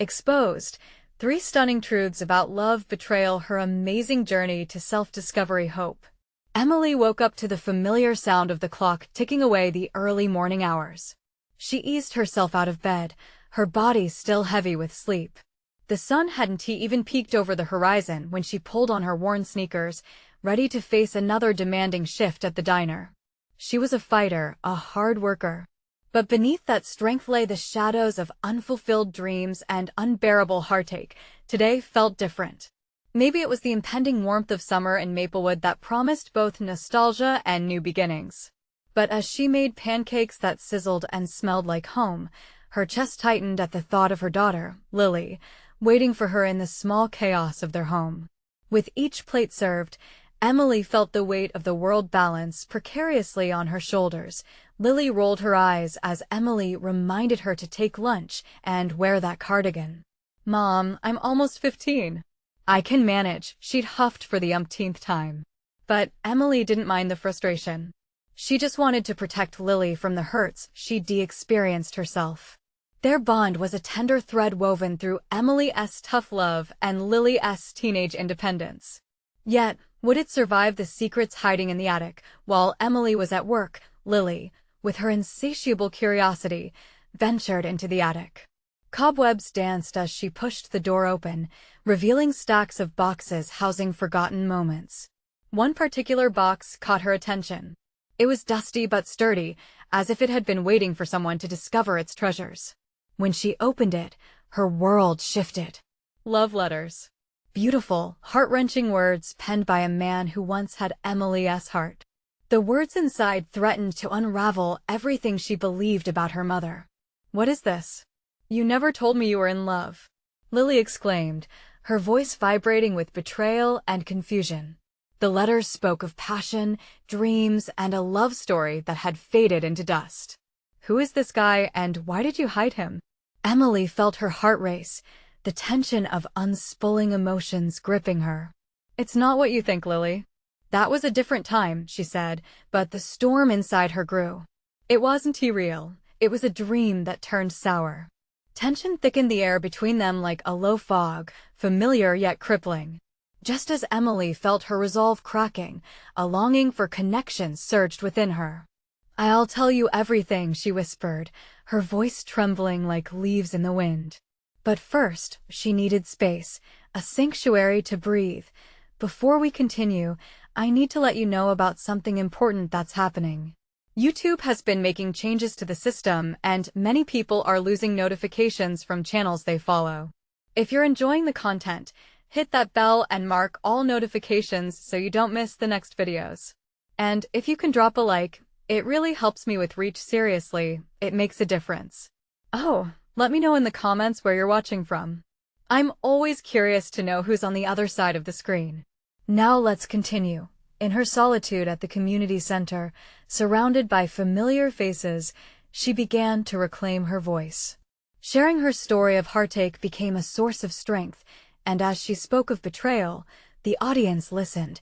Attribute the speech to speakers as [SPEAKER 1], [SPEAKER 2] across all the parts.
[SPEAKER 1] Exposed. 3 stunning truths about love, betrayal, her amazing journey to self-discovery, hope. Emily woke up to the familiar sound of the clock ticking away the early morning hours. She eased herself out of bed, her body still heavy with sleep. The sun hadn't even peeked over the horizon when she pulled on her worn sneakers, ready to face another demanding shift at the diner. She was a fighter, a hard worker. But beneath that strength lay the shadows of unfulfilled dreams and unbearable heartache. Today felt different. Maybe it was the impending warmth of summer in Maplewood that promised both nostalgia and new beginnings. But as she made pancakes that sizzled and smelled like home, her chest tightened at the thought of her daughter, Lily, waiting for her in the small chaos of their home. With each plate served, Emily felt the weight of the world balance precariously on her shoulders. Lily rolled her eyes as Emily reminded her to take lunch and wear that cardigan. "Mom, I'm almost 15. I can manage," she'd huffed for the umpteenth time. But Emily didn't mind the frustration. She just wanted to protect Lily from the hurts she'd experienced herself. Their bond was a tender thread woven through Emily's tough love and Lily's teenage independence. Yet, would it survive the secrets hiding in the attic? While Emily was at work, Lily, with her insatiable curiosity, ventured into the attic. Cobwebs danced as she pushed the door open, revealing stacks of boxes housing forgotten moments. One particular box caught her attention. It was dusty but sturdy, as if it had been waiting for someone to discover its treasures. When she opened it, her world shifted. Love letters. Beautiful, heart-wrenching words penned by a man who once had Emily's heart. The words inside threatened to unravel everything she believed about her mother. "What is this? You never told me you were in love," Lily exclaimed, her voice vibrating with betrayal and confusion. The letters spoke of passion, dreams, and a love story that had faded into dust. "Who is this guy, and why did you hide him?" Emily felt her heart race, the tension of unspooling emotions gripping her. "It's not what you think, Lily. That was a different time," she said, but the storm inside her grew. It wasn't real. It was a dream that turned sour. Tension thickened the air between them like a low fog, familiar yet crippling. Just as Emily felt her resolve cracking, a longing for connection surged within her. "I'll tell you everything," she whispered, her voice trembling like leaves in the wind. But first, she needed space, a sanctuary to breathe. "Before we continue, I need to let you know about something important that's happening. YouTube has been making changes to the system, and many people are losing notifications from channels they follow. If you're enjoying the content, hit that bell and mark all notifications so you don't miss the next videos. And if you can drop a like, it really helps me with reach. Seriously, it makes a difference. Oh, let me know in the comments where you're watching from. I'm always curious to know who's on the other side of the screen." Now let's continue. In her solitude at the community center, surrounded by familiar faces, she began to reclaim her voice. Sharing her story of heartache became a source of strength, and as she spoke of betrayal, the audience listened,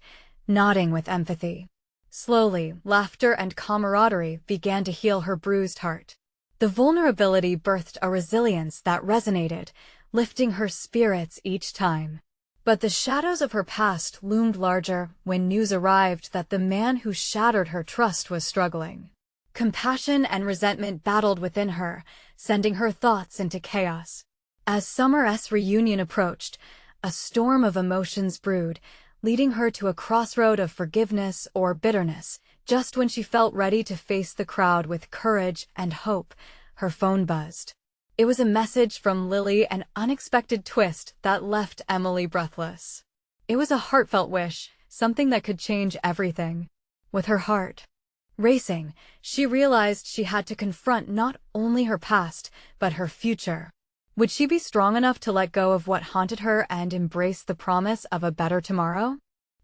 [SPEAKER 1] nodding with empathy. Slowly, laughter and camaraderie began to heal her bruised heart. The vulnerability birthed a resilience that resonated, lifting her spirits each time. But the shadows of her past loomed larger when news arrived that the man who shattered her trust was struggling. Compassion and resentment battled within her, sending her thoughts into chaos. As Summer's reunion approached, a storm of emotions brewed, leading her to a crossroad of forgiveness or bitterness. Just when she felt ready to face the crowd with courage and hope, her phone buzzed. It was a message from Lily, an unexpected twist that left Emily breathless. It was a heartfelt wish, something that could change everything. With her heart racing, she realized she had to confront not only her past, but her future. Would she be strong enough to let go of what haunted her and embrace the promise of a better tomorrow?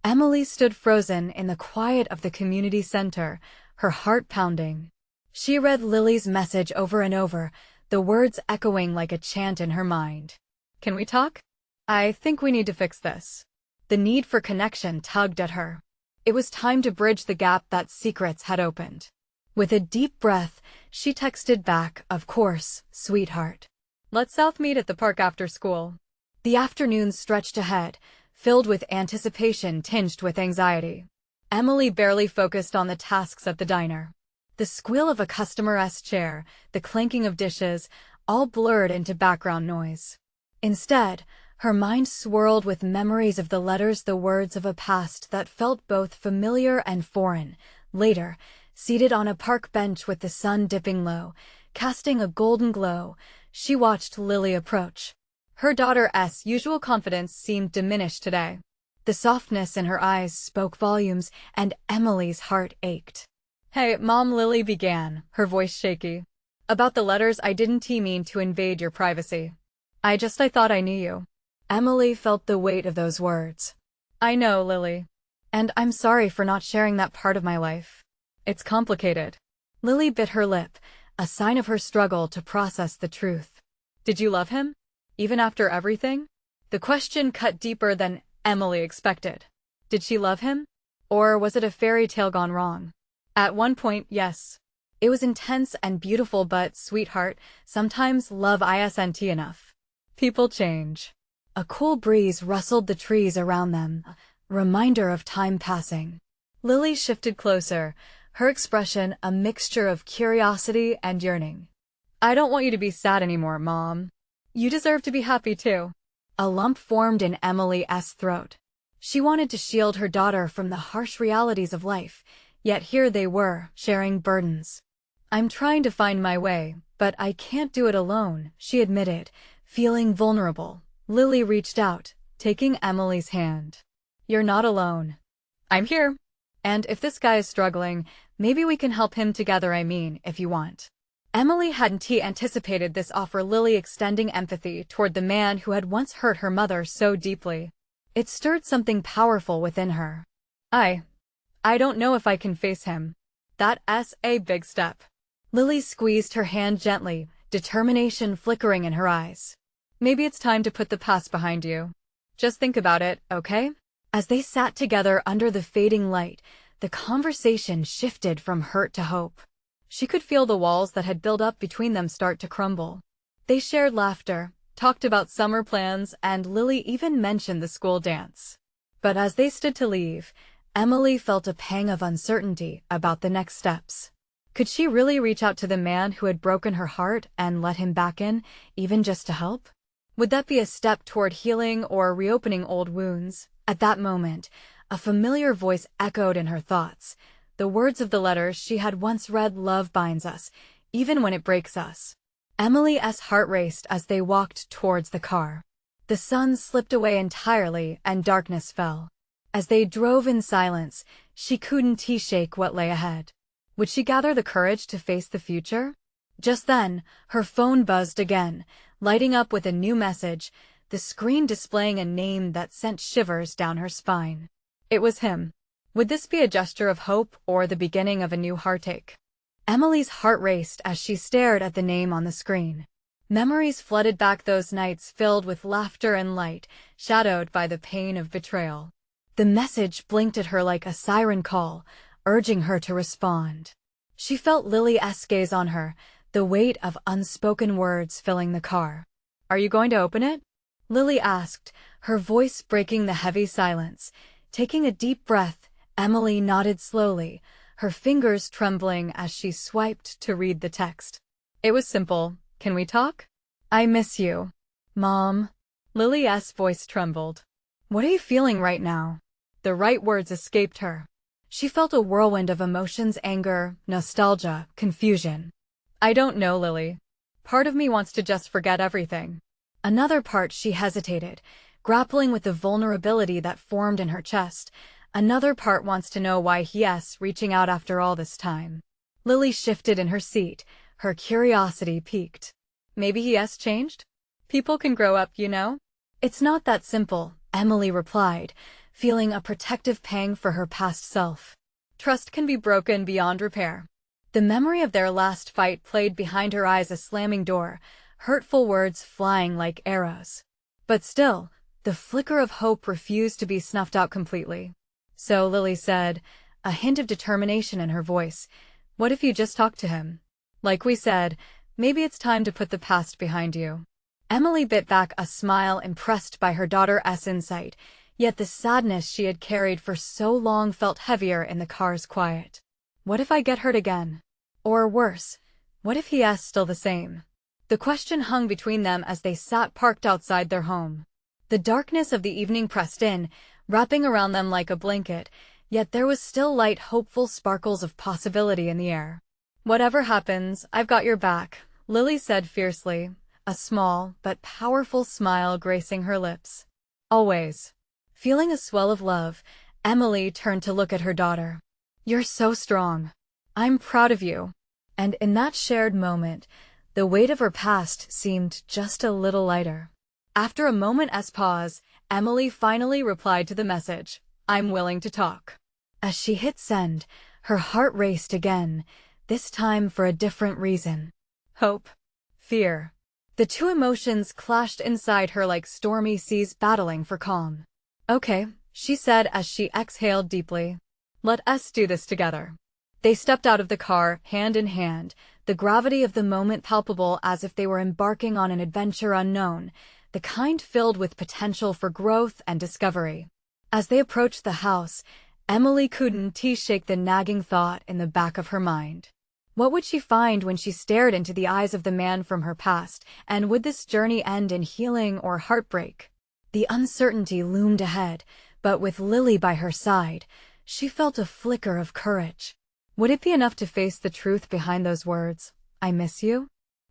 [SPEAKER 1] Emily stood frozen in the quiet of the community center, her heart pounding. She read Lily's message over and over, the words echoing like a chant in her mind. "Can we talk? I think we need to fix this." The need for connection tugged at her. It was time to bridge the gap that secrets had opened. With a deep breath, she texted back, "Of course, sweetheart. Let's South meet at the park after school. The afternoon stretched ahead, filled with anticipation tinged with anxiety. Emily barely focused on the tasks at the diner. The squeal of a customer's chair, the clanking of dishes, all blurred into background noise. Instead, her mind swirled with memories of the letters, the words of a past that felt both familiar and foreign. Later, seated on a park bench with the sun dipping low, casting a golden glow, she watched Lily approach. Her daughter's usual confidence seemed diminished today. The softness in her eyes spoke volumes, and Emily's heart ached. "Hey, Mom," Lily began, her voice shaky. "About the letters, I didn't mean to invade your privacy. I thought I knew you." Emily felt the weight of those words. "I know, Lily. And I'm sorry for not sharing that part of my life. It's complicated." Lily bit her lip, a sign of her struggle to process the truth. "Did you love him? Even after everything?" The question cut deeper than Emily expected. Did she love him? Or was it a fairy tale gone wrong? At one point, yes. It was intense and beautiful, but, sweetheart, sometimes love isn't enough. People change. A cool breeze rustled the trees around them, a reminder of time passing. Lily shifted closer, her expression a mixture of curiosity and yearning. "I don't want you to be sad anymore, Mom. You deserve to be happy too." A lump formed in Emily's throat. She wanted to shield her daughter from the harsh realities of life, yet here they were, sharing burdens. "I'm trying to find my way, but I can't do it alone," she admitted, feeling vulnerable. Lily reached out, taking Emily's hand. "You're not alone. I'm here. And if this guy is struggling, maybe we can help him together, if you want." Emily hadn't anticipated this offer, Lily extending empathy toward the man who had once hurt her mother so deeply. It stirred something powerful within her. I don't know if I can face him. That's a big step." Lily squeezed her hand gently, determination flickering in her eyes. "Maybe it's time to put the past behind you. Just think about it, okay?" As they sat together under the fading light, the conversation shifted from hurt to hope. She could feel the walls that had built up between them start to crumble. They shared laughter, talked about summer plans, and Lily even mentioned the school dance. But as they stood to leave, Emily felt a pang of uncertainty about the next steps. Could she really reach out to the man who had broken her heart and let him back in, even just to help? Would that be a step toward healing or reopening old wounds? At that moment, a familiar voice echoed in her thoughts. The words of the letters she had once read: "Love binds us, even when it breaks us." Emily's heart raced as they walked towards the car. The sun slipped away entirely and darkness fell. As they drove in silence, she couldn't shake what lay ahead. Would she gather the courage to face the future? Just then, her phone buzzed again, lighting up with a new message, the screen displaying a name that sent shivers down her spine. It was him. Would this be a gesture of hope or the beginning of a new heartache? Emily's heart raced as she stared at the name on the screen. Memories flooded back, those nights filled with laughter and light, shadowed by the pain of betrayal. The message blinked at her like a siren call, urging her to respond. She felt Lily's gaze on her, the weight of unspoken words filling the car. "Are you going to open it?" Lily asked, her voice breaking the heavy silence. Taking a deep breath, Emily nodded slowly, her fingers trembling as she swiped to read the text. It was simple. "Can we talk? I miss you, Mom." Lily's voice trembled. "What are you feeling right now?" The right words escaped her. She felt a whirlwind of emotions: anger, nostalgia, confusion. "I don't know, Lily. Part of me wants to just forget everything." Another part, she hesitated, grappling with the vulnerability that formed in her chest. Another part wants to know why he's reaching out after all this time. Lily shifted in her seat, her curiosity piqued. Maybe he has changed? People can grow up, you know? It's not that simple, Emily replied, feeling a protective pang for her past self. Trust can be broken beyond repair. The memory of their last fight played behind her eyes, a slamming door, hurtful words flying like arrows. But still, the flicker of hope refused to be snuffed out completely. So Lily said, a hint of determination in her voice, "What if you just talk to him? Like we said, maybe it's time to put the past behind you." Emily bit back a smile impressed by her daughter's insight, yet the sadness she had carried for so long felt heavier in the car's quiet. What if I get hurt again? Or worse, what if he's still the same? The question hung between them as they sat parked outside their home. The darkness of the evening pressed in, wrapping around them like a blanket, yet there was still light, hopeful sparkles of possibility in the air. Whatever happens, I've got your back, Lily said fiercely, a small but powerful smile gracing her lips. Always. Feeling a swell of love, Emily turned to look at her daughter. You're so strong. I'm proud of you. And in that shared moment, the weight of her past seemed just a little lighter. After a moment's pause, Emily finally replied to the message, I'm willing to talk. As she hit send, her heart raced again, this time for a different reason. Hope. Fear. The two emotions clashed inside her like stormy seas battling for calm. Okay, she said as she exhaled deeply. Let us do this together. They stepped out of the car, hand in hand, the gravity of the moment palpable as if they were embarking on an adventure unknown, the kind filled with potential for growth and discovery. As they approached the house, Emily couldn't shake the nagging thought in the back of her mind. What would she find when she stared into the eyes of the man from her past, and would this journey end in healing or heartbreak? The uncertainty loomed ahead, but with Lily by her side, she felt a flicker of courage. Would it be enough to face the truth behind those words, I miss you?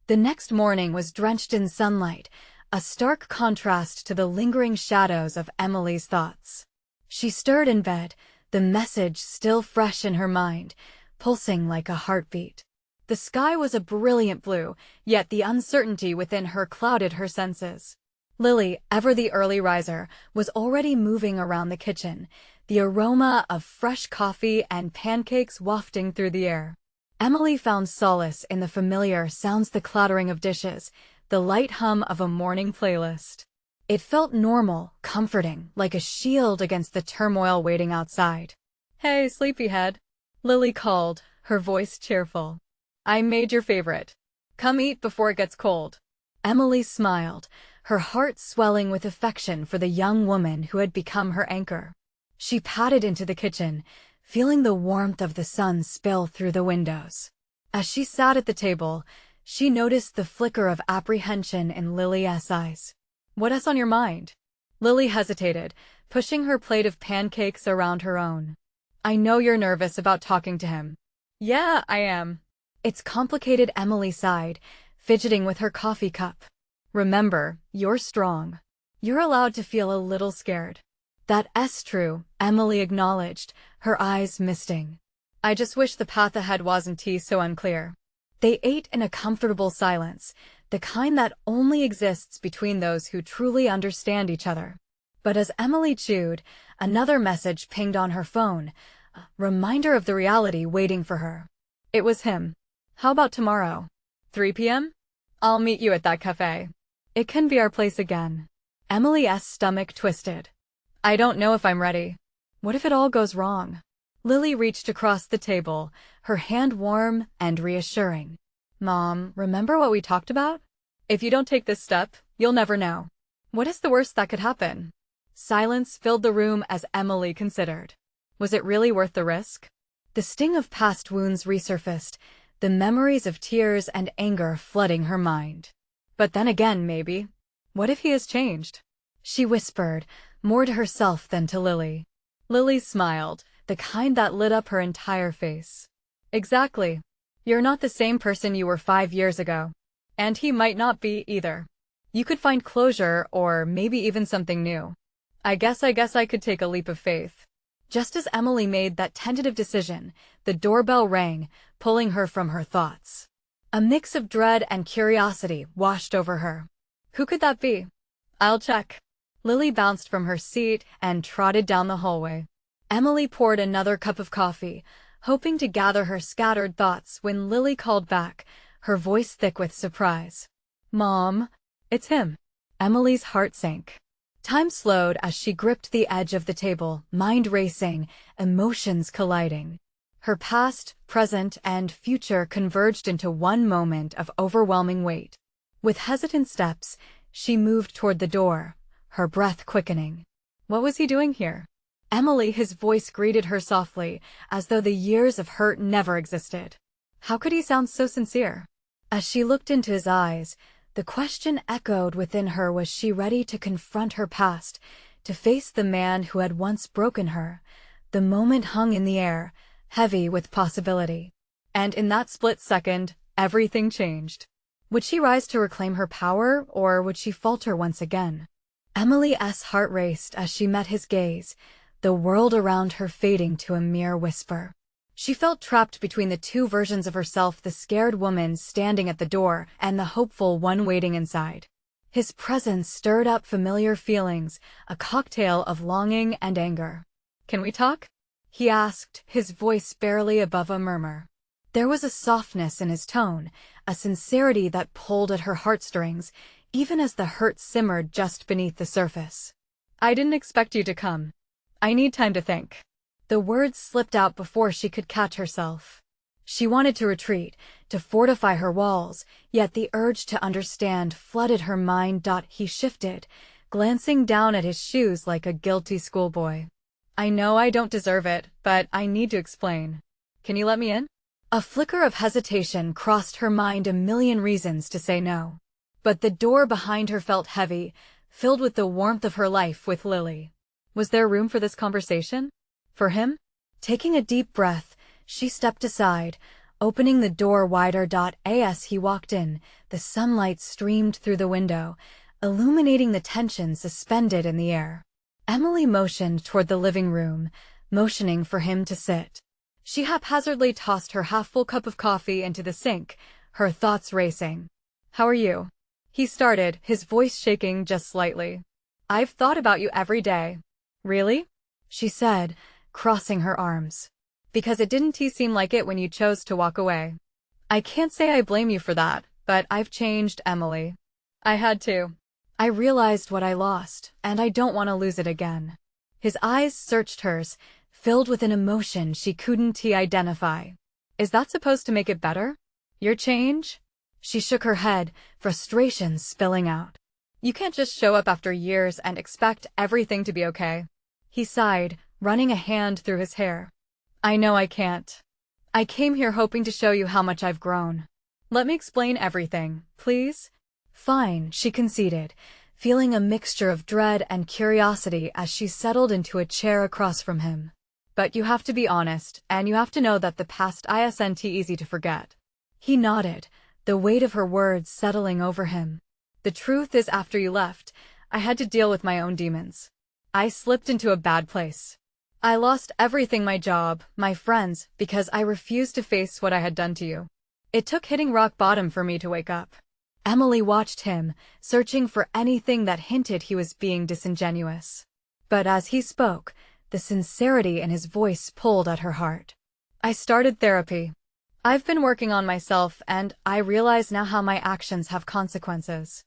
[SPEAKER 1] The next morning was drenched in sunlight, a stark contrast to the lingering shadows of Emily's thoughts. She stirred in bed, the message still fresh in her mind, pulsing like a heartbeat. The sky was a brilliant blue, yet the uncertainty within her clouded her senses. Lily, ever the early riser, was already moving around the kitchen, the aroma of fresh coffee and pancakes wafting through the air. Emily found solace in the familiar sounds, the clattering of dishes, the light hum of a morning playlist. It felt normal, comforting, like a shield against the turmoil waiting outside. Hey, sleepyhead, Lily called, her voice cheerful. I made your favorite. Come eat before it gets cold. Emily smiled, her heart swelling with affection for the young woman who had become her anchor. She padded into the kitchen, feeling the warmth of the sun spill through the windows. As she sat at the table, she noticed the flicker of apprehension in Lily's eyes. What's on your mind? Lily hesitated, pushing her plate of pancakes around her own. I know you're nervous about talking to him. Yeah, I am. It's complicated, Emily sighed, fidgeting with her coffee cup. Remember, you're strong. You're allowed to feel a little scared. That's true, Emily acknowledged, her eyes misting. I just wish the path ahead wasn't so unclear. They ate in a comfortable silence, the kind that only exists between those who truly understand each other. But as Emily chewed, another message pinged on her phone, a reminder of the reality waiting for her. It was him. How about tomorrow? 3 p.m.? I'll meet you at that cafe. It can be our place again. Emily's stomach twisted. I don't know if I'm ready. What if it all goes wrong? Lily reached across the table, her hand warm and reassuring. Mom, remember what we talked about? If you don't take this step, you'll never know. What is the worst that could happen? Silence filled the room as Emily considered. Was it really worth the risk? The sting of past wounds resurfaced, the memories of tears and anger flooding her mind. But then again, maybe. What if he has changed? She whispered, more to herself than to Lily. Lily smiled, the kind that lit up her entire face. Exactly. You're not the same person you were 5 years ago. And he might not be either. You could find closure or maybe even something new. I guess I could take a leap of faith. Just as Emily made that tentative decision, the doorbell rang, pulling her from her thoughts. A mix of dread and curiosity washed over her. Who could that be? I'll check. Lily bounced from her seat and trotted down the hallway. Emily poured another cup of coffee, hoping to gather her scattered thoughts when Lily called back, her voice thick with surprise. Mom, it's him. Emily's heart sank. Time slowed as she gripped the edge of the table, mind racing, emotions colliding. Her past, present, and future converged into one moment of overwhelming weight. With hesitant steps, She moved toward the door, her breath quickening. What was he doing here? Emily, his voice greeted her softly, as though the years of hurt never existed. How could he sound so sincere? As she looked into his eyes, the question echoed within her: was she ready to confront her past, to face the man who had once broken her? The moment hung in the air, heavy with possibility. And in that split second, everything changed. Would she rise to reclaim her power, or would she falter once again? Emily's heart raced as she met his gaze, the world around her fading to a mere whisper. She felt trapped between the two versions of herself, the scared woman standing at the door and the hopeful one waiting inside. His presence stirred up familiar feelings, a cocktail of longing and anger. "Can we talk?" he asked, his voice barely above a murmur. There was a softness in his tone, a sincerity that pulled at her heartstrings, even as the hurt simmered just beneath the surface. "I didn't expect you to come. I need time to think." The words slipped out before she could catch herself. She wanted to retreat, to fortify her walls, yet the urge to understand flooded her mind. He shifted, glancing down at his shoes like a guilty schoolboy. "I know I don't deserve it, but I need to explain. Can you let me in?" A flicker of hesitation crossed her mind, a million reasons to say no. But the door behind her felt heavy, filled with the warmth of her life with Lily. Was there room for this conversation? For him? Taking a deep breath, she stepped aside, opening the door wider. As he walked in, the sunlight streamed through the window, illuminating the tension suspended in the air. Emily motioned toward the living room, motioning for him to sit. She haphazardly tossed her half-full cup of coffee into the sink, her thoughts racing. "How are you?" he started, his voice shaking just slightly. "I've thought about you every day." "Really?" she said, crossing her arms. "Because it didn't seem like it when you chose to walk away." "I can't say I blame you for that, but I've changed, Emily. I had to. I realized what I lost, and I don't want to lose it again." His eyes searched hers, filled with an emotion she couldn't identify. "Is that supposed to make it better? Your change?" She shook her head, frustration spilling out. "You can't just show up after years and expect everything to be okay." He sighed, running a hand through his hair. "I know I can't. I came here hoping to show you how much I've grown. Let me explain everything, please?" "Fine," she conceded, feeling a mixture of dread and curiosity as she settled into a chair across from him. "But you have to be honest, and you have to know that the past isn't easy to forget." He nodded, the weight of her words settling over him. "The truth is, after you left, I had to deal with my own demons. I slipped into a bad place. I lost everything, my job, my friends, because I refused to face what I had done to you. It took hitting rock bottom for me to wake up." Emily watched him, searching for anything that hinted he was being disingenuous. But as he spoke, the sincerity in his voice pulled at her heart. "I started therapy. I've been working on myself, and I realize now how my actions have consequences.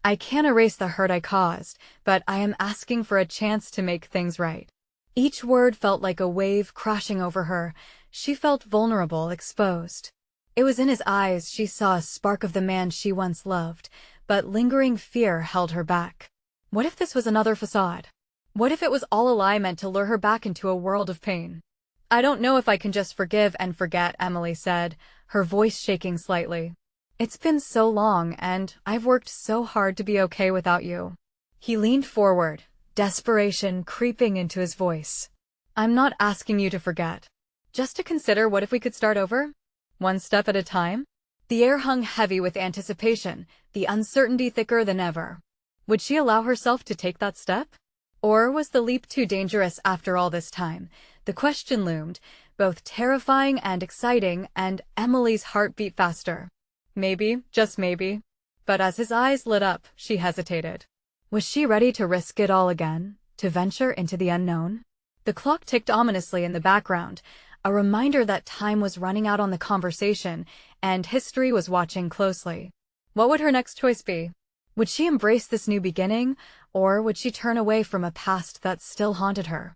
[SPEAKER 1] I can't erase the hurt I caused, but I am asking for a chance to make things right." Each word felt like a wave crashing over her. She felt vulnerable, exposed. It was in his eyes she saw a spark of the man she once loved, but lingering fear held her back. What if this was another facade? What if it was all a lie meant to lure her back into a world of pain? "I don't know if I can just forgive and forget," Emily said, her voice shaking slightly. "It's been so long, and I've worked so hard to be okay without you." He leaned forward, desperation creeping into his voice. "I'm not asking you to forget. Just to consider, what if we could start over? One step at a time?" The air hung heavy with anticipation, the uncertainty thicker than ever. Would she allow herself to take that step? Or was the leap too dangerous after all this time? The question loomed, both terrifying and exciting, and Emily's heart beat faster. Maybe, just maybe. But as his eyes lit up, she hesitated. Was she ready to risk it all again, to venture into the unknown? The clock ticked ominously in the background, a reminder that time was running out on the conversation, and history was watching closely. What would her next choice be? Would she embrace this new beginning, or would she turn away from a past that still haunted her?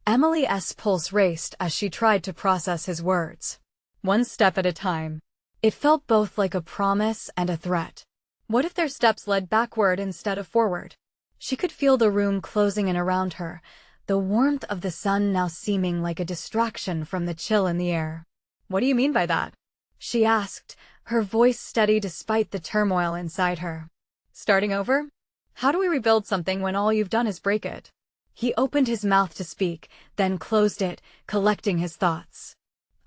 [SPEAKER 1] Emily's pulse raced as she tried to process his words. One step at a time. It felt both like a promise and a threat. What if their steps led backward instead of forward? She could feel the room closing in around her, the warmth of the sun now seeming like a distraction from the chill in the air. "What do you mean by that?" she asked, her voice steady despite the turmoil inside her. "Starting over? How do we rebuild something when all you've done is break it?" He opened his mouth to speak, then closed it, collecting his thoughts.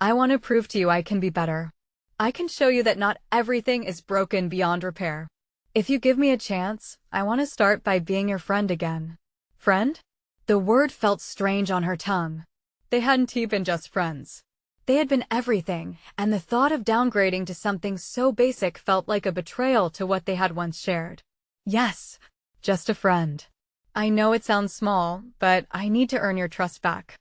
[SPEAKER 1] "I want to prove to you I can be better. I can show you that not everything is broken beyond repair. If you give me a chance, I want to start by being your friend again." Friend? The word felt strange on her tongue. They hadn't even been just friends. They had been everything, and the thought of downgrading to something so basic felt like a betrayal to what they had once shared. "Yes, just a friend. I know it sounds small, but I need to earn your trust back.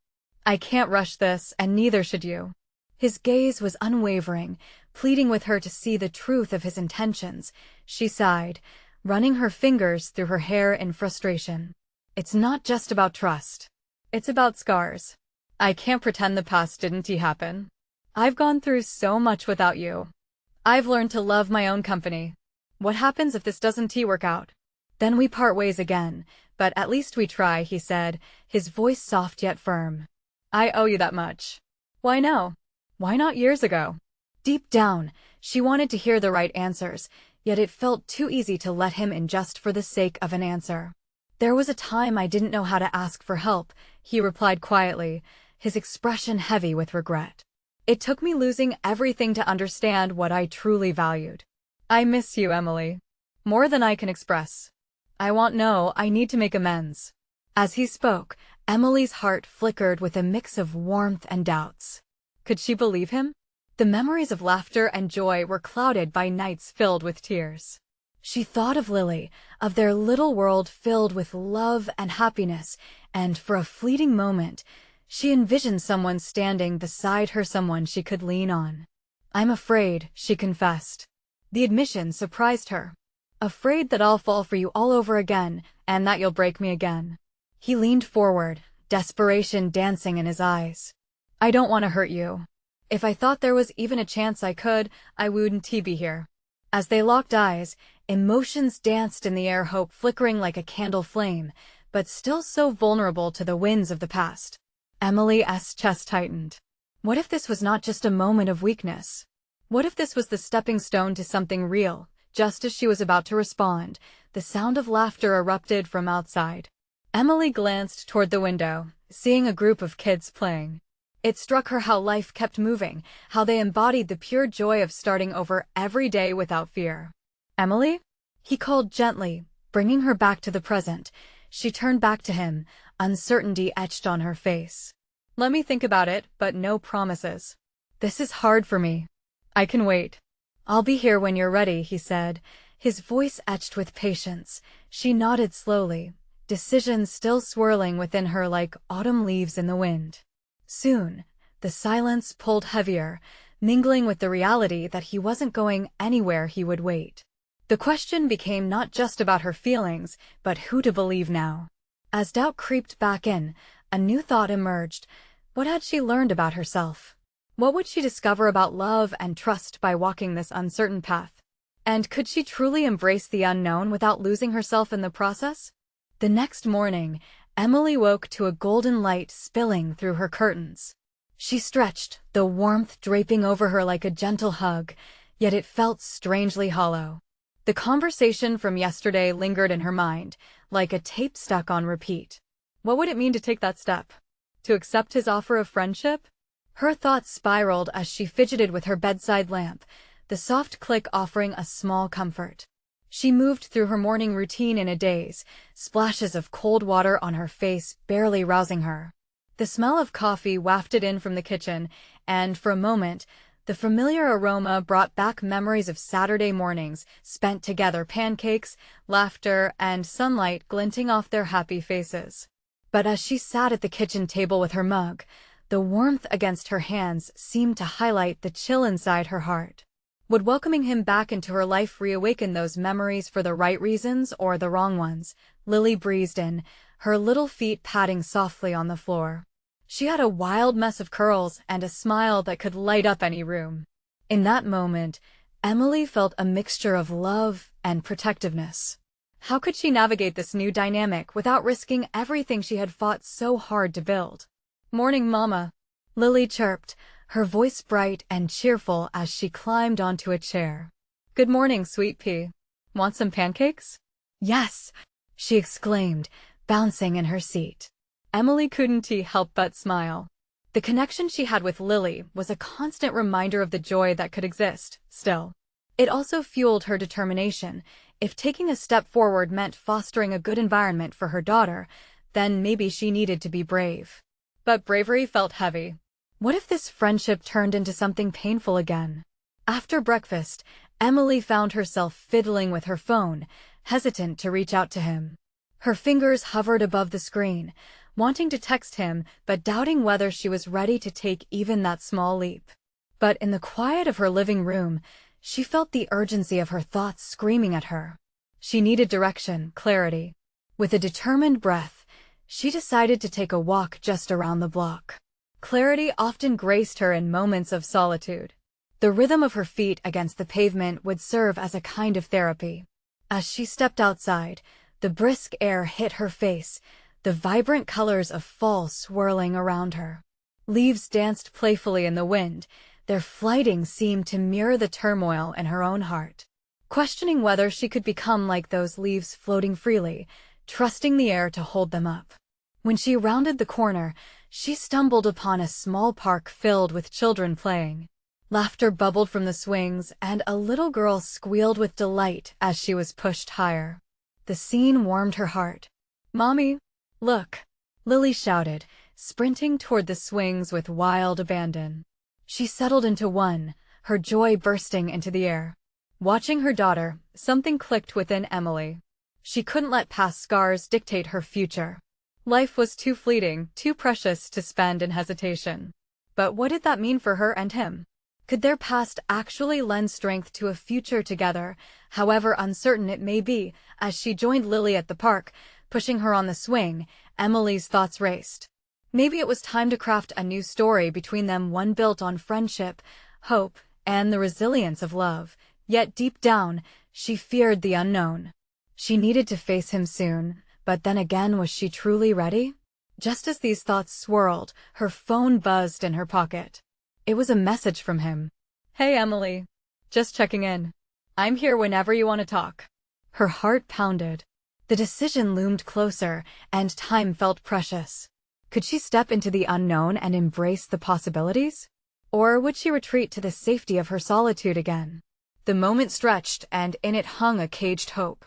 [SPEAKER 1] I can't rush this, and neither should you." His gaze was unwavering, pleading with her to see the truth of his intentions. She sighed, running her fingers through her hair in frustration. "It's not just about trust. It's about scars. I can't pretend the past didn't happen. I've gone through so much without you. I've learned to love my own company. What happens if this doesn't work out? Then we part ways again, but at least we try," he said, his voice soft yet firm. "I owe you that much." "Why no? Why not years ago?" Deep down, she wanted to hear the right answers, yet it felt too easy to let him in just for the sake of an answer. "There was a time I didn't know how to ask for help," he replied quietly, his expression heavy with regret. "It took me losing everything to understand what I truly valued. I miss you, Emily. More than I can express. I need to make amends." As he spoke, Emily's heart flickered with a mix of warmth and doubts. Could she believe him? The memories of laughter and joy were clouded by nights filled with tears. She thought of Lily, of their little world filled with love and happiness, and for a fleeting moment, she envisioned someone standing beside her, someone she could lean on. "I'm afraid," she confessed. The admission surprised her. "Afraid that I'll fall for you all over again, and that you'll break me again." He leaned forward, desperation dancing in his eyes. "I don't want to hurt you. If I thought there was even a chance I could, I wouldn't be here." As they locked eyes, emotions danced in the air, hope flickering like a candle flame, but still so vulnerable to the winds of the past. Emily's chest tightened. What if this was not just a moment of weakness? What if this was the stepping stone to something real? Just as she was about to respond, the sound of laughter erupted from outside. Emily glanced toward the window, seeing a group of kids playing. It struck her how life kept moving, how they embodied the pure joy of starting over every day without fear. "Emily?" He called gently, bringing her back to the present. She turned back to him, uncertainty etched on her face. "Let me think about it, but no promises. This is hard for me. I can wait." "I'll be here when you're ready," he said, his voice etched with patience. She nodded slowly, decisions still swirling within her like autumn leaves in the wind. Soon, the silence pulled heavier, mingling with the reality that he wasn't going anywhere. He would wait. The question became not just about her feelings, but who to believe now. As doubt creeped back in, a new thought emerged. What had she learned about herself? What would she discover about love and trust by walking this uncertain path? And could she truly embrace the unknown without losing herself in the process? The next morning, Emily woke to a golden light spilling through her curtains. She stretched, the warmth draping over her like a gentle hug, yet it felt strangely hollow. The conversation from yesterday lingered in her mind, like a tape stuck on repeat. What would it mean to take that step? To accept his offer of friendship? Her thoughts spiraled as she fidgeted with her bedside lamp, the soft click offering a small comfort. She moved through her morning routine in a daze, splashes of cold water on her face barely rousing her. The smell of coffee wafted in from the kitchen, and for a moment, the familiar aroma brought back memories of Saturday mornings spent together, pancakes, laughter, and sunlight glinting off their happy faces. But as she sat at the kitchen table with her mug, the warmth against her hands seemed to highlight the chill inside her heart. Would welcoming him back into her life reawaken those memories for the right reasons or the wrong ones? Lily breezed in, her little feet padding softly on the floor. She had a wild mess of curls and a smile that could light up any room. In that moment, Emily felt a mixture of love, and protectiveness. How could she navigate this new dynamic without risking everything she had fought so hard to build? "Morning, Mama," Lily chirped, her voice bright and cheerful as she climbed onto a chair. "Good morning, sweet pea. Want some pancakes?" "Yes," she exclaimed, bouncing in her seat. Emily couldn't help but smile. The connection she had with Lily was a constant reminder of the joy that could exist, still. It also fueled her determination. If taking a step forward meant fostering a good environment for her daughter, then maybe she needed to be brave. But bravery felt heavy. What if this friendship turned into something painful again? After breakfast, Emily found herself fiddling with her phone, hesitant to reach out to him. Her fingers hovered above the screen, wanting to text him but doubting whether she was ready to take even that small leap. But in the quiet of her living room, she felt the urgency of her thoughts screaming at her. She needed direction, clarity. With a determined breath, she decided to take a walk just around the block. Clarity often graced her in moments of solitude. The rhythm of her feet against the pavement would serve as a kind of therapy. As she stepped outside, the brisk air hit her face, the vibrant colors of fall swirling around her. Leaves danced playfully in the wind, their flighting seemed to mirror the turmoil in her own heart. Questioning whether she could become like those leaves floating freely, trusting the air to hold them up. When she rounded the corner, she stumbled upon a small park filled with children playing. Laughter bubbled from the swings, and a little girl squealed with delight as she was pushed higher. The scene warmed her heart. "Mommy, look!" Lily shouted, sprinting toward the swings with wild abandon. She settled into one, her joy bursting into the air. Watching her daughter, something clicked within Emily. She couldn't let past scars dictate her future. Life was too fleeting, too precious to spend in hesitation. But what did that mean for her and him? Could their past actually lend strength to a future together, however uncertain it may be? As she joined Lily at the park, pushing her on the swing, Emily's thoughts raced. Maybe it was time to craft a new story between them, one built on friendship, hope, and the resilience of love. Yet deep down, she feared the unknown. She needed to face him soon, but then again, was she truly ready? Just as these thoughts swirled, her phone buzzed in her pocket. It was a message from him. "Hey, Emily. Just checking in. I'm here whenever you want to talk." Her heart pounded. The decision loomed closer, and time felt precious. Could she step into the unknown and embrace the possibilities? Or would she retreat to the safety of her solitude again? The moment stretched, and in it hung a caged hope.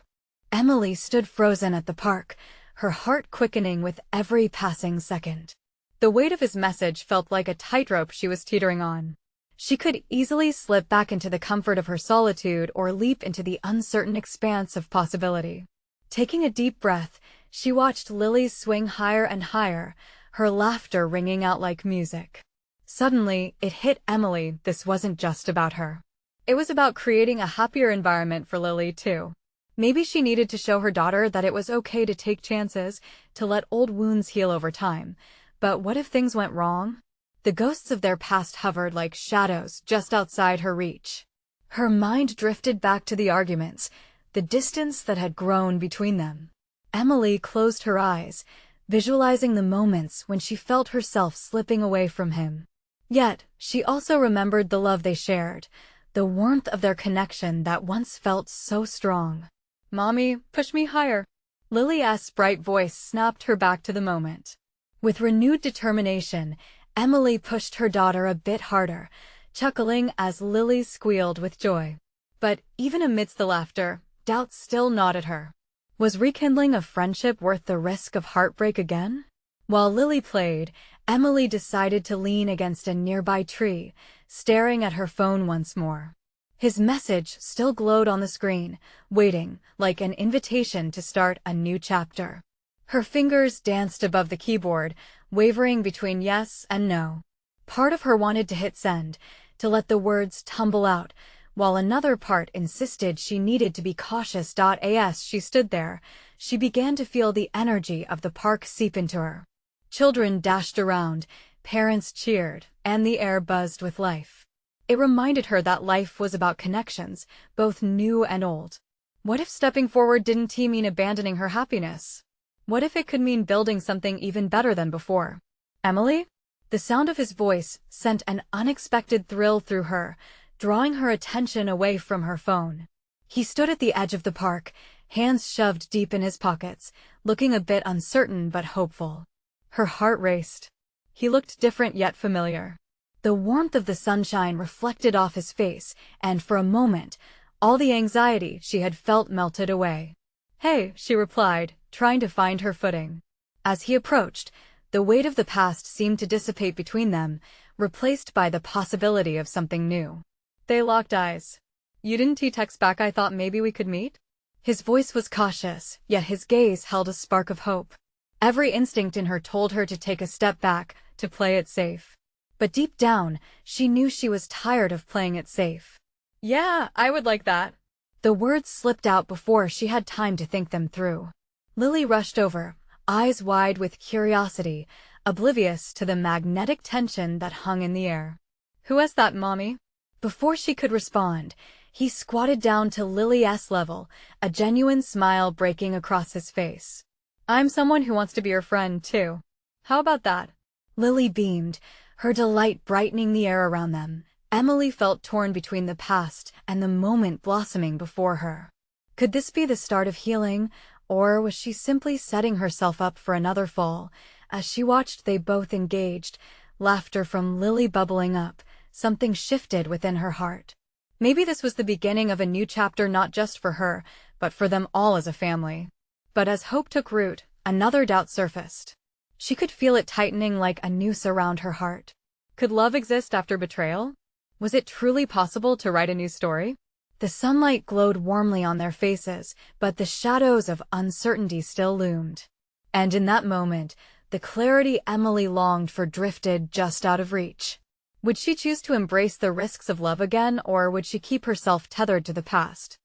[SPEAKER 1] Emily stood frozen at the park, her heart quickening with every passing second. The weight of his message felt like a tightrope she was teetering on. She could easily slip back into the comfort of her solitude or leap into the uncertain expanse of possibility. Taking a deep breath, she watched Lily swing higher and higher, her laughter ringing out like music. Suddenly, it hit Emily, this wasn't just about her. It was about creating a happier environment for Lily, too. Maybe she needed to show her daughter that it was okay to take chances, to let old wounds heal over time. But what if things went wrong? The ghosts of their past hovered like shadows just outside her reach. Her mind drifted back to the arguments, the distance that had grown between them. Emily closed her eyes, visualizing the moments when she felt herself slipping away from him. Yet, she also remembered the love they shared, the warmth of their connection that once felt so strong. "Mommy, push me higher." Lily's bright voice snapped her back to the moment. With renewed determination, Emily pushed her daughter a bit harder, chuckling as Lily squealed with joy. But even amidst the laughter, doubt still gnawed at her. Was rekindling a friendship worth the risk of heartbreak again? While Lily played, Emily decided to lean against a nearby tree, staring at her phone once more. His message still glowed on the screen, waiting, like an invitation to start a new chapter. Her fingers danced above the keyboard, wavering between yes and no. Part of her wanted to hit send, to let the words tumble out, while another part insisted she needed to be cautious. As she stood there, she began to feel the energy of the park seep into her. Children dashed around, parents cheered, and the air buzzed with life. It reminded her that life was about connections, both new and old. What if stepping forward didn't mean abandoning her happiness? What if it could mean building something even better than before? Emily? The sound of his voice sent an unexpected thrill through her, drawing her attention away from her phone. He stood at the edge of the park, hands shoved deep in his pockets, looking a bit uncertain but hopeful. Her heart raced. He looked different yet familiar. The warmth of the sunshine reflected off his face, and for a moment, all the anxiety she had felt melted away. "Hey," she replied, trying to find her footing. As he approached, the weight of the past seemed to dissipate between them, replaced by the possibility of something new. They locked eyes. "You didn't text back. I thought maybe we could meet?" His voice was cautious, yet his gaze held a spark of hope. Every instinct in her told her to take a step back, to play it safe. But deep down, she knew she was tired of playing it safe. "Yeah, I would like that." The words slipped out before she had time to think them through. Lily rushed over, eyes wide with curiosity, oblivious to the magnetic tension that hung in the air. "Who is that, Mommy?" Before she could respond, he squatted down to Lily's level, a genuine smile breaking across his face. "I'm someone who wants to be your friend, too. How about that?" Lily beamed, her delight brightening the air around them. Emily felt torn between the past and the moment blossoming before her. Could this be the start of healing, or was she simply setting herself up for another fall? As she watched, they both engaged, laughter from Lily bubbling up. Something shifted within her heart. Maybe this was the beginning of a new chapter, not just for her, but for them all as a family. But as hope took root, another doubt surfaced. She could feel it tightening like a noose around her heart. Could love exist after betrayal? Was it truly possible to write a new story? The sunlight glowed warmly on their faces, but the shadows of uncertainty still loomed. And in that moment, the clarity Emily longed for drifted just out of reach. Would she choose to embrace the risks of love again, or would she keep herself tethered to the past?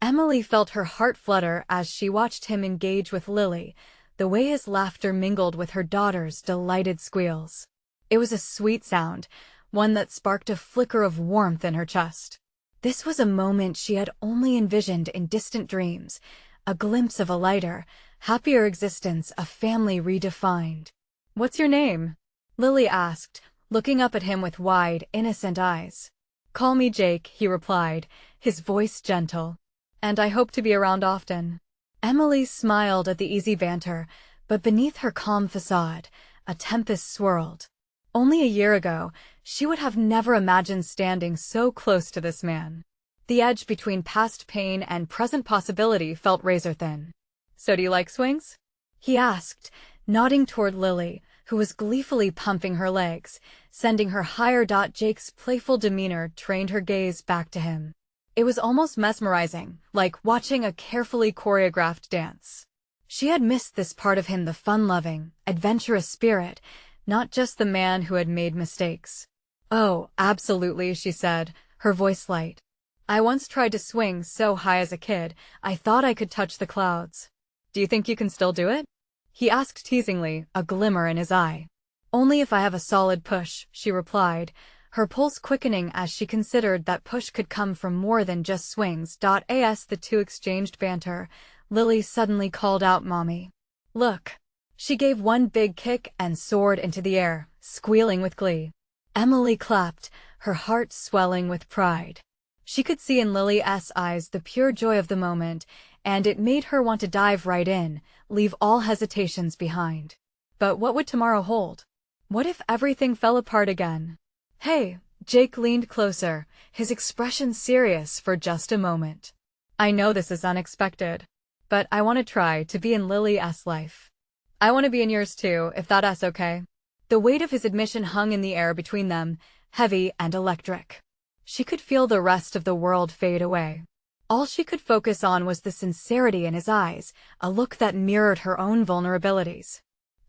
[SPEAKER 1] Emily felt her heart flutter as she watched him engage with Lily, the way his laughter mingled with her daughter's delighted squeals. It was a sweet sound, one that sparked a flicker of warmth in her chest. This was a moment she had only envisioned in distant dreams, a glimpse of a lighter, happier existence, a family redefined. "What's your name?" Lily asked, looking up at him with wide, innocent eyes. "Call me Jake," he replied, his voice gentle. "And I hope to be around often." Emily smiled at the easy banter, but beneath her calm facade, a tempest swirled. Only a year ago, she would have never imagined standing so close to this man. The edge between past pain and present possibility felt razor-thin. "So do you like swings?" he asked, nodding toward Lily, who was gleefully pumping her legs, sending her higher. Jake's playful demeanor trained her gaze back to him. It was almost mesmerizing, like watching a carefully choreographed dance. She had missed this part of him, the fun-loving, adventurous spirit, not just the man who had made mistakes. "Oh, absolutely," she said, her voice light. "I once tried to swing so high as a kid, I thought I could touch the clouds." "Do you think you can still do it?" he asked teasingly, a glimmer in his eye. "Only if I have a solid push," she replied, her pulse quickening as she considered that push could come from more than just swings. As the two exchanged banter, Lily suddenly called out, "Mommy, look." She gave one big kick and soared into the air, squealing with glee. Emily clapped, her heart swelling with pride. She could see in Lily's eyes the pure joy of the moment, and it made her want to dive right in, leave all hesitations behind. But what would tomorrow hold? What if everything fell apart again? "Hey," Jake leaned closer, his expression serious for just a moment. "I know this is unexpected, but I want to try to be in Lily's life. I want to be in yours too, if that's okay." The weight of his admission hung in the air between them, heavy and electric. She could feel the rest of the world fade away. All she could focus on was the sincerity in his eyes, a look that mirrored her own vulnerabilities.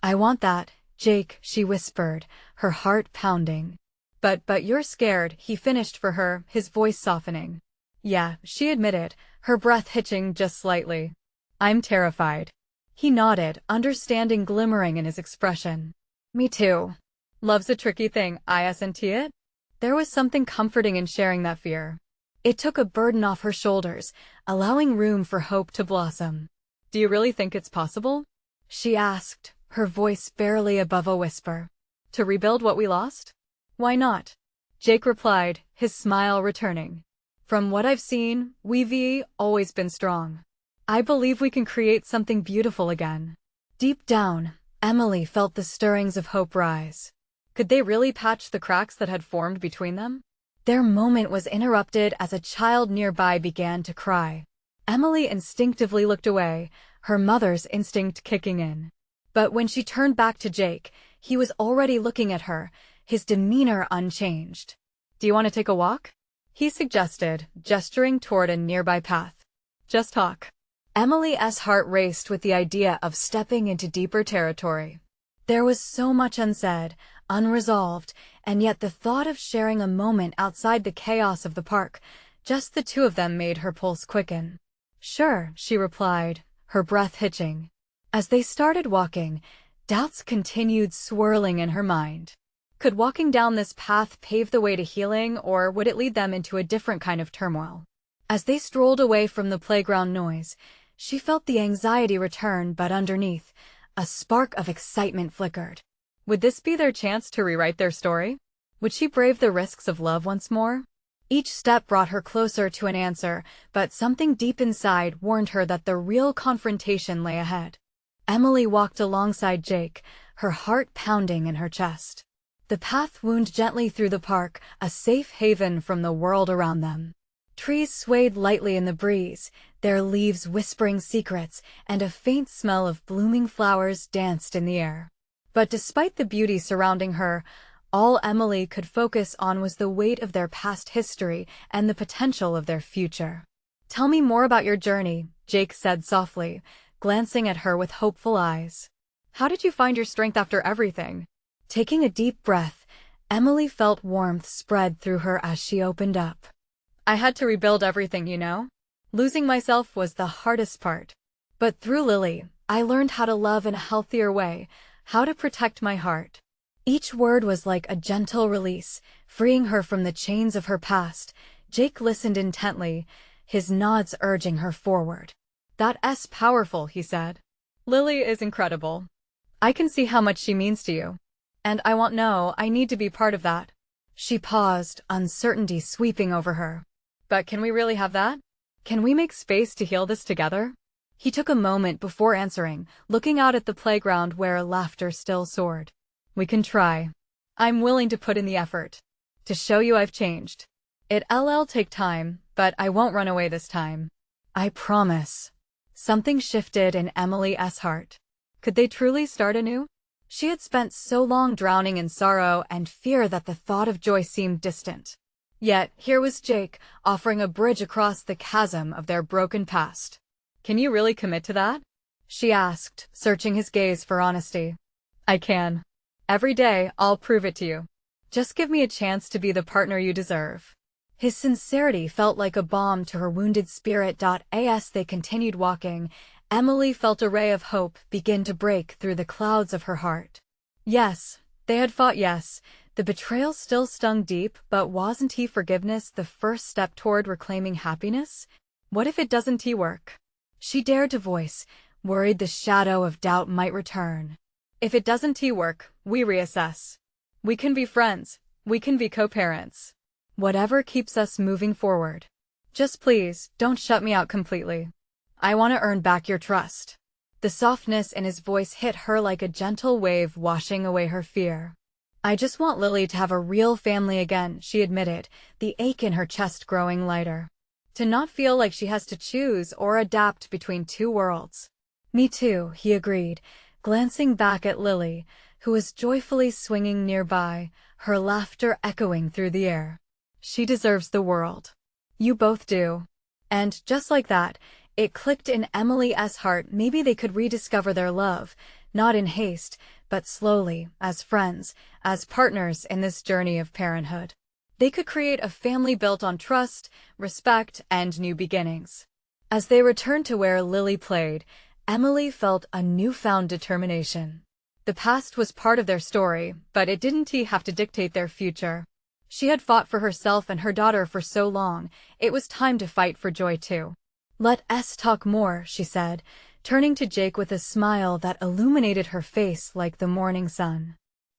[SPEAKER 1] "I want that, Jake," she whispered, her heart pounding. But you're scared," he finished for her, his voice softening. "Yeah," she admitted, her breath hitching just slightly. "I'm terrified." He nodded, understanding glimmering in his expression. "Me too. Love's a tricky thing, isn't it?" There was something comforting in sharing that fear. It took a burden off her shoulders, allowing room for hope to blossom. "Do you really think it's possible?" she asked, her voice barely above a whisper. "To rebuild what we lost?" "Why not?" Jake replied, his smile returning. "From what I've seen, we've always been strong. I believe we can create something beautiful again." Deep down, Emily felt the stirrings of hope rise. Could they really patch the cracks that had formed between them? Their moment was interrupted as a child nearby began to cry. Emily instinctively looked away, her mother's instinct kicking in. But when she turned back to Jake, he was already looking at her, his demeanor unchanged. "Do you want to take a walk?" he suggested, gesturing toward a nearby path. "Just talk." Emily's heart raced with the idea of stepping into deeper territory. There was so much unsaid, unresolved, and yet the thought of sharing a moment outside the chaos of the park, just the two of them, made her pulse quicken. "Sure," she replied, her breath hitching. As they started walking, doubts continued swirling in her mind. Could walking down this path pave the way to healing, or would it lead them into a different kind of turmoil? As they strolled away from the playground noise, she felt the anxiety return, but underneath, a spark of excitement flickered. Would this be their chance to rewrite their story? Would she brave the risks of love once more? Each step brought her closer to an answer, but something deep inside warned her that the real confrontation lay ahead. Emily walked alongside Jake, her heart pounding in her chest. The path wound gently through the park, a safe haven from the world around them. Trees swayed lightly in the breeze, their leaves whispering secrets, and a faint smell of blooming flowers danced in the air. But despite the beauty surrounding her, all Emily could focus on was the weight of their past history and the potential of their future. "Tell me more about your journey," Jake said softly, glancing at her with hopeful eyes. "How did you find your strength after everything?" Taking a deep breath, Emily felt warmth spread through her as she opened up. "I had to rebuild everything, you know? Losing myself was the hardest part. But through Lily, I learned how to love in a healthier way, how to protect my heart." Each word was like a gentle release, freeing her from the chains of her past. Jake listened intently, his nods urging her forward. "That's powerful," he said. "Lily is incredible. I can see how much she means to you. And I need to be part of that." She paused, uncertainty sweeping over her. "But can we really have that? Can we make space to heal this together?" He took a moment before answering, looking out at the playground where laughter still soared. "We can try. I'm willing to put in the effort. To show you I've changed. It'll take time, but I won't run away this time. I promise." Something shifted in Emily's heart. Could they truly start anew? She had spent so long drowning in sorrow and fear that the thought of joy seemed distant. Yet, here was Jake, offering a bridge across the chasm of their broken past. "Can you really commit to that?" she asked, searching his gaze for honesty. "I can. Every day, I'll prove it to you. Just give me a chance to be the partner you deserve." His sincerity felt like a balm to her wounded spirit. As they continued walking, Emily felt a ray of hope begin to break through the clouds of her heart. Yes, they had fought, yes. The betrayal still stung deep, but wasn't forgiveness the first step toward reclaiming happiness? What if it doesn't work? She dared to voice, worried the shadow of doubt might return. "If it doesn't work, we reassess. We can be friends. We can be co-parents. Whatever keeps us moving forward. Just please, don't shut me out completely. I want to earn back your trust." The softness in his voice hit her like a gentle wave washing away her fear. "I just want Lily to have a real family again," she admitted, the ache in her chest growing lighter. "To not feel like she has to choose or adapt between two worlds." "Me too," he agreed, glancing back at Lily, who was joyfully swinging nearby, her laughter echoing through the air. "She deserves the world. You both do." And just like that, it clicked in Emily's heart. Maybe they could rediscover their love, not in haste, but slowly, as friends, as partners in this journey of parenthood. They could create a family built on trust, respect, and new beginnings. As they returned to where Lily played, Emily felt a newfound determination. The past was part of their story, but it didn't have to dictate their future. She had fought for herself and her daughter for so long, it was time to fight for Joy too. "Let us talk more," she said, turning to Jake with a smile that illuminated her face like the morning sun.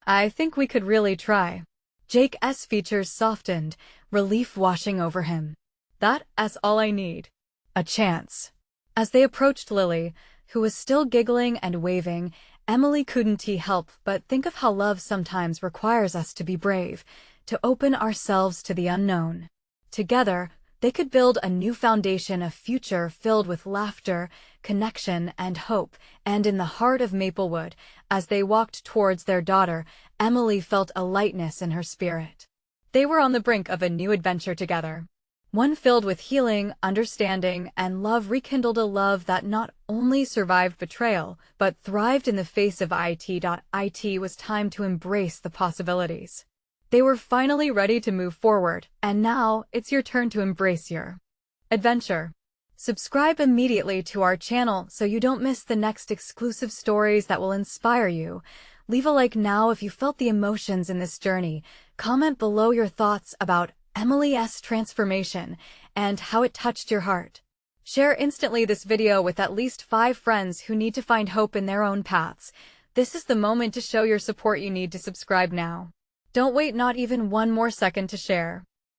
[SPEAKER 1] "I think we could really try." Jake's features softened, relief washing over him. "That's all I need. A chance." As they approached Lily, who was still giggling and waving, Emily couldn't help but think of how love sometimes requires us to be brave, to open ourselves to the unknown. Together, they could build a new foundation, a future filled with laughter, connection, and hope. And in the heart of Maplewood, as they walked towards their daughter, Emily felt a lightness in her spirit. They were on the brink of a new adventure together. One filled with healing, understanding, and love, rekindled a love that not only survived betrayal, but thrived in the face of it. It was time to embrace the possibilities. They were finally ready to move forward, and now it's your turn to embrace your adventure. Subscribe immediately to our channel so you don't miss the next exclusive stories that will inspire you. Leave a like now if you felt the emotions in this journey. Comment below your thoughts about Emily's transformation and how it touched your heart. Share instantly this video with at least 5 friends who need to find hope in their own paths. This is the moment to show your support. You need to subscribe now. Don't wait not even one more second to share.